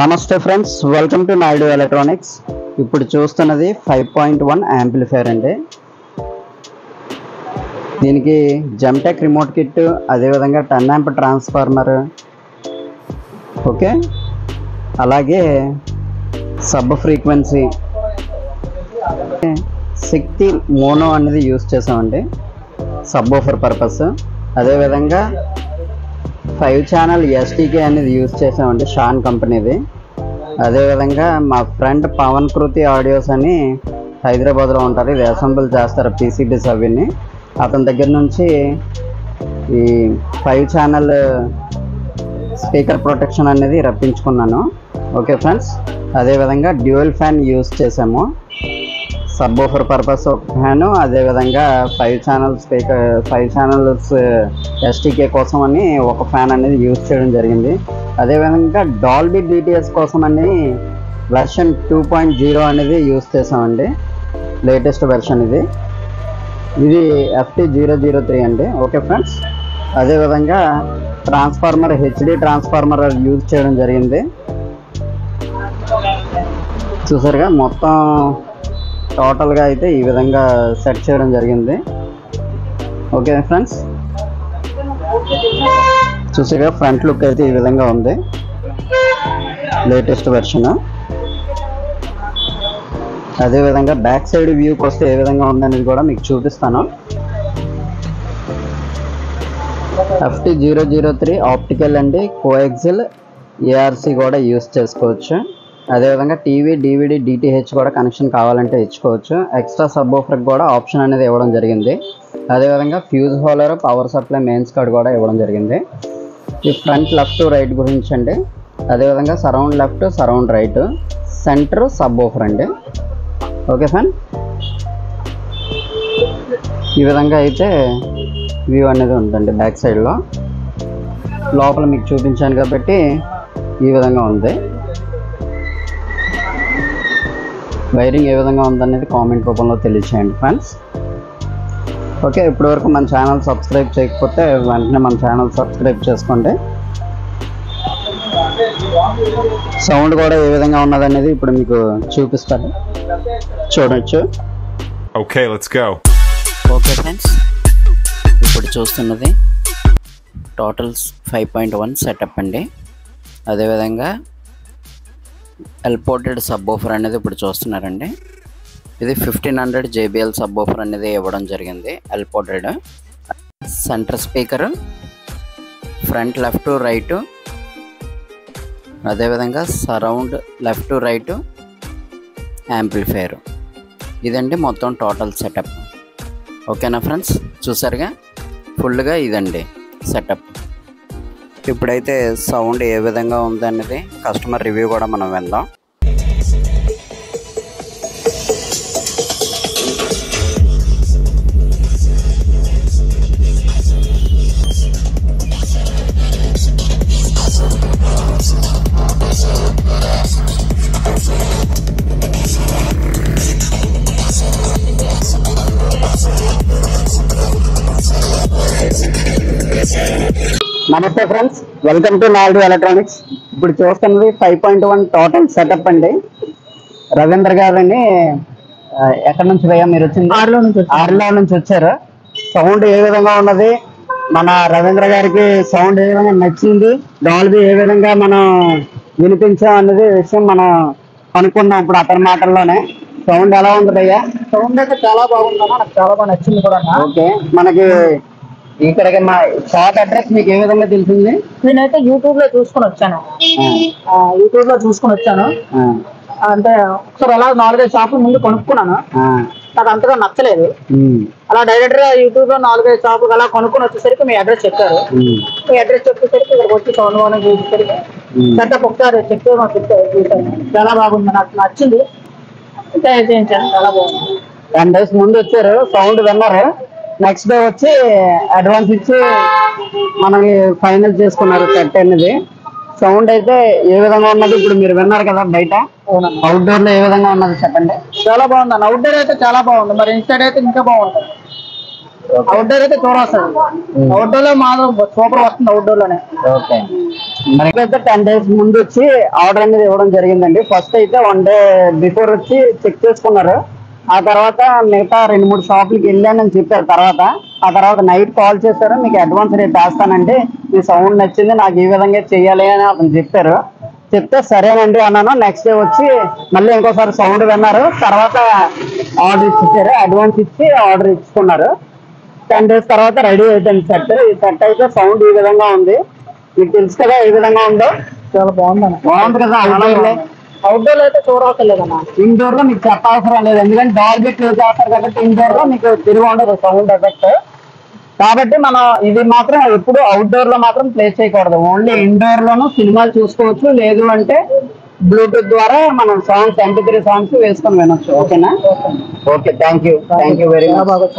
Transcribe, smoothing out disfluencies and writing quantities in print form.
నమస్తే friends, welcome to Naidu electronics. ఇప్పుడు చూస్తున్నది 5.1 యాంప్లిఫైర్ అండి. దీనికి జెమ్టెక్ రిమోట్ కిట్, అదేవిధంగా 10 ఆంప్ ట్రాన్స్ఫార్మర్, ఓకే, అలాగే సబ్ ఫ్రీక్వెన్సీ, శక్తి మోనో అనేది యూజ్ చేసామండి సబ్ ఓఫర్ పర్పస్. అదేవిధంగా 5 ఛానల్ ఎస్టీకే అనేది యూజ్ చేసామండి, షాన్ కంపెనీది. అదేవిధంగా మా ఫ్రెండ్ పవన్ కృతి ఆడియోస్ అని హైదరాబాద్లో ఉంటారు, ఇది అసెంబుల్ చేస్తారు పీసీబీస్ అవిని. అతని దగ్గర నుంచి ఈ 5 ఛానల్ స్పీకర్ ప్రొటెక్షన్ అనేది రప్పించుకున్నాను. ఓకే ఫ్రెండ్స్, అదేవిధంగా డ్యూయల్ ఫ్యాన్ యూజ్ చేసాము, సబ్ ఓఫర్ పర్పస్ ఒక ఫ్యాను, అదేవిధంగా 5 ఛానల్ స్పీకర్ 5 ఛానల్స్ ఎస్టీకే కోసం అని ఒక ఫ్యాన్ అనేది యూజ్ చేయడం జరిగింది. అదేవిధంగా డాల్బీ డిటిఎస్ కోసం అని వెర్షన్ 2.0 అనేది యూజ్ చేసామండి, లేటెస్ట్ వెర్షన్ ఇది FT003 అండి. ఓకే ఫ్రెండ్స్, అదేవిధంగా ట్రాన్స్ఫార్మర్ హెచ్డి ట్రాన్స్ఫార్మర్ యూజ్ చేయడం జరిగింది. చూసారుగా, మొత్తం టోటల్గా అయితే ఈ విధంగా సెట్ చేయడం జరిగింది. ఓకే ఫ్రెండ్స్, చూసారుగా ఫ్రంట్ లుక్ అయితే ఈ విధంగా ఉంది, లేటెస్ట్ వెర్షన్. అదేవిధంగా బ్యాక్ సైడ్ వ్యూకి వస్తే ఏ విధంగా ఉందనేది కూడా మీకు చూపిస్తాను. FT003 ఆప్టికల్ అండి, కోఎక్సిల్ ARC కూడా యూజ్ చేసుకోవచ్చు. అదేవిధంగా టీవీ, DVD, DTH కూడా కనెక్షన్ కావాలంటే ఇచ్చుకోవచ్చు. ఎక్స్ట్రా సబ్ ఓఫర్కి కూడా ఆప్షన్ అనేది ఇవ్వడం జరిగింది. అదేవిధంగా fuse holder, power supply, mains card కూడా ఇవ్వడం జరిగింది. ఈ ఫ్రంట్ లెఫ్ట్ రైట్ గురించి అండి. అదేవిధంగా surround left, surround right, centre sub woofer అండి. ఓకే ఫ్రెండ్, ఈ విధంగా అయితే వ్యూ అనేది ఉందండి బ్యాక్ సైడ్లో. లోపల మీకు చూపించాను కాబట్టి ఈ విధంగా ఉంది. వైరింగ్ ఏ విధంగా ఉందనేది కామెంట్ రూపంలో తెలియచేయండి ఫ్రెండ్స్. ఓకే, ఇప్పటివరకు మన ఛానల్ సబ్స్క్రైబ్ చేయకపోతే వెంటనే మన ఛానల్ సబ్స్క్రైబ్ చేసుకోండి. సౌండ్ కూడా ఏ విధంగా ఉన్నదనేది ఇప్పుడు మీకు చూపిస్తాను, చూడొచ్చు. Okay, let's go. Okay friends, ఇప్పుడు చూస్తున్నది టోటల్ 5.1 సెటప్ అండి. అదేవిధంగా ఎల్పోర్టెడ్ సబ్ ఓఫర్ అనేది ఇప్పుడు చూస్తున్నారండి. ఇది 1500 JBL సబ్ ఓఫర్ అనేది ఇవ్వడం జరిగింది, ఎల్పోర్టెడ్. Centre speaker, front left right, అదేవిధంగా సరౌండ్ లెఫ్ట్ రైట్, యాంప్లిఫైర్. ఇదండి మొత్తం టోటల్ సెటప్. ఓకేనా ఫ్రెండ్స్, చూసారుగా ఫుల్గా ఇదండి సెటప్. ఇప్పుడైతే సౌండ్ ఏ విధంగా ఉందనేది కస్టమర్ రివ్యూ కూడా మనం విందాం. నమస్తే friends, welcome to Naidu electronics. ఇప్పుడు చూస్తున్నది 5.1 టోటల్ సెటప్ అండి. రవీంద్ర గారిని ఎక్కడి నుంచి భయ్యా మీరు వచ్చింది? ఆర్లో నుంచి వచ్చారు. సౌండ్ ఏ విధంగా ఉన్నది, మన రవీంద్ర గారికి సౌండ్ ఏ విధంగా నచ్చింది, డాల్బీ ఏ విధంగా మనం వినిపించాం అనేది విషయం మనం అనుకున్నాం ఇప్పుడు అతని మాటల్లోనే. సౌండ్ ఎలా ఉంది భయ్యా? సౌండ్ అయితే చాలా బాగుందా, నాకు చాలా బాగా నచ్చింది కూడా. ఓకే, మనకి ఇక్కడికి మా షాప్ అడ్రస్ మీకు ఏ విధంగా తెలిసింది? నేనైతే యూట్యూబ్ లో చూసుకుని వచ్చాను. అంటే ఒకసారి అలా 4-5 షాపుల ముందు కొనుక్కున్నాను, నాకు అంతగా నచ్చలేదు. అలా డైరెక్ట్ గా యూట్యూబ్ లో 4-5 షాపులు అలా కొనుక్కొని వచ్చేసరికి మీ అడ్రస్ చెప్పారు. మీ అడ్రస్ చెప్పేసరికి ఇక్కడికి వచ్చి సౌండ్ బాగుంది చూసేసరికి సెటప్ ఒకసారి చెప్పే మాకు చూసాను. చాలా బాగుంది, నాకు నచ్చింది, చేయించాను. చాలా బాగుంది. 10 days ముందు వచ్చారు, సౌండ్ విన్నారు, నెక్స్ట్ డే వచ్చి అడ్వాన్స్ ఇచ్చి మనకి ఫైనల్ చేసుకున్నారు సెట్ అనేది. సౌండ్ అయితే ఏ విధంగా ఉన్నది ఇప్పుడు మీరు విన్నారు కదా బయట. అవుట్డోర్ లో ఏ విధంగా ఉన్నది చెప్పండి? చాలా బాగుంది. అవుట్డోర్ అయితే చాలా బాగుంది, మరి ఇన్సైడ్ అయితే ఇంకా బాగుంటుంది. అవుట్డోర్ అయితే చూడొస్తుంది, అవుట్డోర్ లో మాత్రం సూపర్ వస్తుంది అవుట్డోర్ లోనే. ఓకే, మరి 10 days ముందు వచ్చి ఆర్డర్ అనేది ఇవ్వడం జరిగిందండి. ఫస్ట్ అయితే 1 day బిఫోర్ వచ్చి చెక్ చేసుకున్నారు. ఆ తర్వాత మిగతా 2-3 షాపులకి వెళ్ళానని చెప్పారు. ఆ తర్వాత నైట్ కాల్ చేశారు, మీకు అడ్వాన్స్ రేట్ వేస్తానండి, మీ సౌండ్ నచ్చింది, నాకు ఈ విధంగా చెయ్యాలి అని అతను చెప్పారు. చెప్తే సరేనండి అన్నాను. నెక్స్ట్ డే వచ్చి మళ్ళీ ఇంకోసారి సౌండ్ విన్నారు. తర్వాత ఆర్డర్ ఇచ్చారు, అడ్వాన్స్ ఇచ్చి ఆర్డర్ ఇచ్చుకున్నారు. 10 days తర్వాత రెడీ అయిపోయింది సెట్. ఈ సెట్ అయితే సౌండ్ ఈ విధంగా ఉంది, మీకు తెలుసు కదా ఏ విధంగా ఉందో. చాలా బాగుంది కదా. అవుట్డోర్ అయితే చూడవసరం లేదన్నా. ఇండోర్ లో మీకు చెప్పవసరం లేదు, ఎందుకంటే డాల్బీ క్లోజ్ చేస్తారు కాబట్టి ఇండోర్ లో మీకు తిరిగి ఉండదు సౌండ్ ఎఫెక్ట్. కాబట్టి మనం ఇది మాత్రం ఎప్పుడు అవుట్డోర్ లో మాత్రం ప్లే చేయకూడదు. ఓన్లీ ఇండోర్ లోనూ సినిమాలు చూసుకోవచ్చు, లేదు అంటే బ్లూటూత్ ద్వారా మనం సాంగ్స్ MP3 సాంగ్స్ వేసుకొని వినొచ్చు. ఓకేనా? Okay, thank you very much.